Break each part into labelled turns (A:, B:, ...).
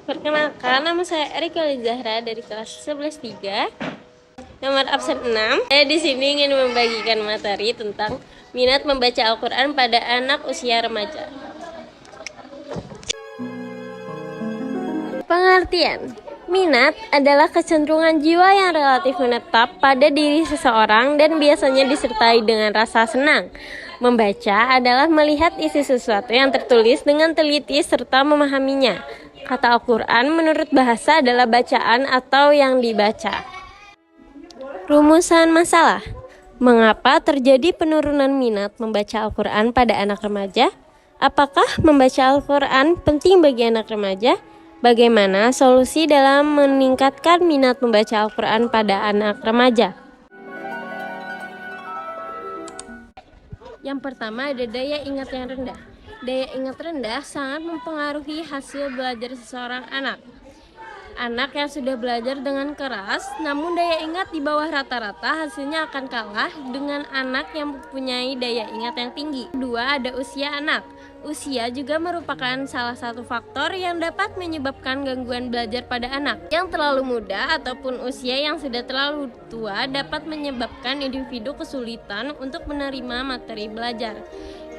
A: Perkenalkan, nama saya Erika Zahra dari kelas 11-3, nomor absen 6. Saya di sini ingin membagikan materi tentang minat membaca Al-Quran pada anak usia remaja. Pengertian: minat adalah kecenderungan jiwa yang relatif menetap pada diri seseorang dan biasanya disertai dengan rasa senang. Membaca adalah melihat isi sesuatu yang tertulis dengan teliti serta memahaminya. Kata Al-Quran menurut bahasa adalah bacaan atau yang dibaca. Rumusan masalah: mengapa terjadi penurunan minat membaca Al-Quran pada anak remaja? Apakah membaca Al-Quran penting bagi anak remaja? Bagaimana solusi dalam meningkatkan minat membaca Al-Quran pada anak remaja? Yang pertama ada daya ingat yang rendah. Daya ingat rendah sangat mempengaruhi hasil belajar seseorang anak. Anak yang sudah belajar dengan keras, namun daya ingat di bawah rata-rata, hasilnya akan kalah dengan anak yang mempunyai daya ingat yang tinggi. Kedua, ada usia anak. Usia juga merupakan salah satu faktor yang dapat menyebabkan gangguan belajar pada anak. Yang terlalu muda ataupun usia yang sudah terlalu tua dapat menyebabkan individu kesulitan untuk menerima materi belajar.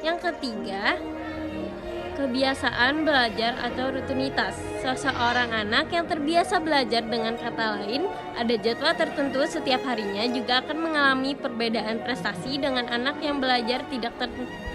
A: Yang ketiga, kebiasaan belajar atau rutinitas. Seseorang anak yang terbiasa belajar, dengan kata lain, ada jadwal tertentu setiap harinya, juga akan mengalami perbedaan prestasi dengan anak yang belajar tidak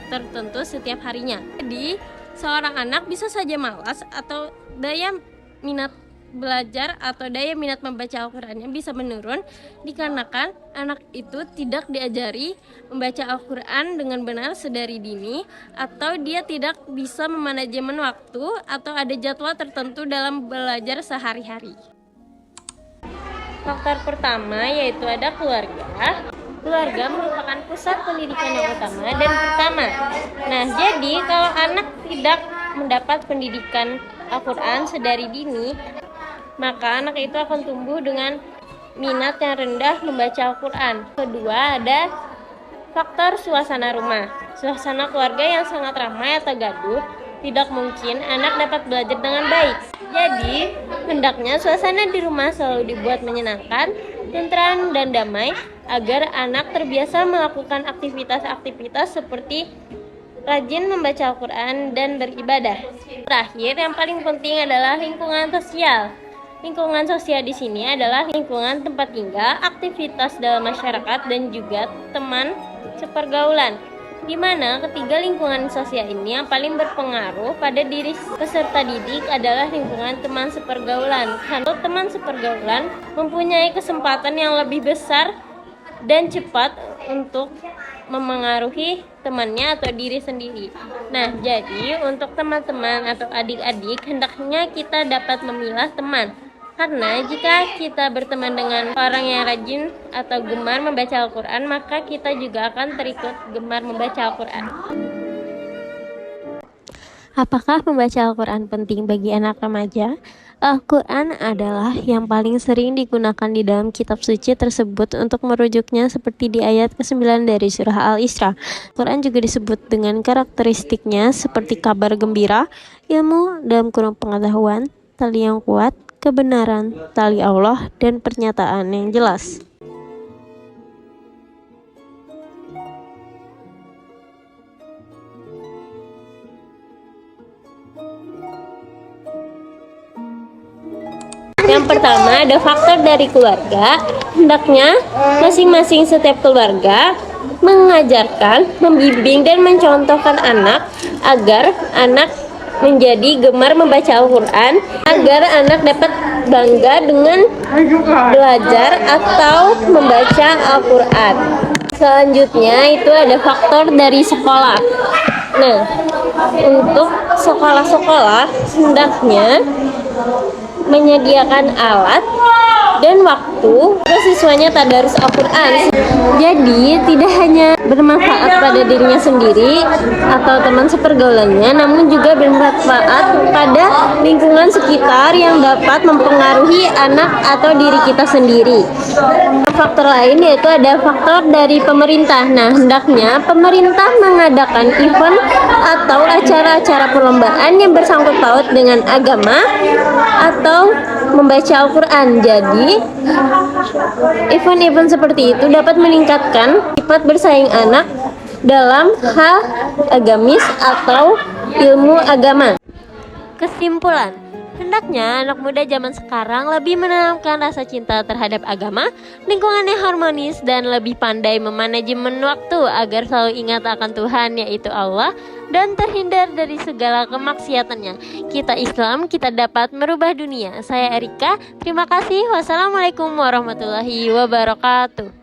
A: tertentu setiap harinya. Jadi, seorang anak bisa saja malas atau daya minat belajar atau daya minat membaca Al-Qurannya bisa menurun dikarenakan anak itu tidak diajari membaca Al-Quran dengan benar sedari dini, atau dia tidak bisa memanajemen waktu atau ada jadwal tertentu dalam belajar sehari-hari. Faktor pertama yaitu ada keluarga. Keluarga merupakan pusat pendidikan yang utama dan pertama. Nah, jadi kalau anak tidak mendapat pendidikan Al-Quran sedari dini, maka anak itu akan tumbuh dengan minat yang rendah membaca Al-Quran. Kedua, ada faktor suasana rumah. Suasana keluarga yang sangat ramai atau gaduh, tidak mungkin anak dapat belajar dengan baik. Jadi, hendaknya suasana di rumah selalu dibuat menyenangkan, tentram dan damai, agar anak terbiasa melakukan aktivitas-aktivitas seperti rajin membaca Al-Quran dan beribadah. Terakhir, yang paling penting adalah lingkungan sosial. Lingkungan sosial di sini adalah lingkungan tempat tinggal, aktivitas dalam masyarakat, dan juga teman sepergaulan. Di mana ketiga lingkungan sosial ini yang paling berpengaruh pada diri peserta didik adalah lingkungan teman sepergaulan. Karena teman sepergaulan mempunyai kesempatan yang lebih besar dan cepat untuk memengaruhi temannya atau diri sendiri. Nah, jadi untuk teman-teman atau adik-adik, hendaknya kita dapat memilah teman. Karena jika kita berteman dengan orang yang rajin atau gemar membaca Al-Quran, maka kita juga akan terikut gemar membaca Al-Quran. Apakah membaca Al-Quran penting bagi anak remaja? Al-Quran adalah yang paling sering digunakan di dalam kitab suci tersebut untuk merujuknya, seperti di ayat ke-9 dari surah Al-Isra. Al-Quran juga disebut dengan karakteristiknya seperti kabar gembira, ilmu dalam kurung pengetahuan, tali yang kuat, kebenaran, tali Allah, dan pernyataan yang jelas. Yang pertama ada faktor dari keluarga. Hendaknya masing-masing setiap keluarga mengajarkan, membimbing, dan mencontohkan anak agar anak menjadi gemar membaca Al-Quran, agar anak dapat bangga dengan belajar atau membaca Al-Quran. Selanjutnya itu ada faktor dari sekolah. Nah, untuk sekolah-sekolah hendaknya menyediakan alat dan waktu siswanya tadarus Al-Quran. Jadi tidak hanya bermanfaat pada dirinya sendiri atau teman sepergaulannya, namun juga bermanfaat pada lingkungan sekitar yang dapat mempengaruhi anak atau diri kita sendiri. Faktor lain yaitu ada faktor dari pemerintah. Nah, hendaknya pemerintah mengadakan event atau acara-acara perlombaan yang bersangkut paut dengan agama atau membaca Al-Quran. Jadi, event-event seperti itu dapat meningkatkan sifat bersaing anak dalam hal agamis atau ilmu agama. Kesimpulan, hendaknya anak muda zaman sekarang lebih menanamkan rasa cinta terhadap agama, lingkungan yang harmonis, dan lebih pandai memanajemen waktu agar selalu ingat akan Tuhan, yaitu Allah, dan terhindar dari segala kemaksiatannya. Kita Islam, kita dapat merubah dunia. Saya Erika, terima kasih. Wassalamualaikum warahmatullahi wabarakatuh.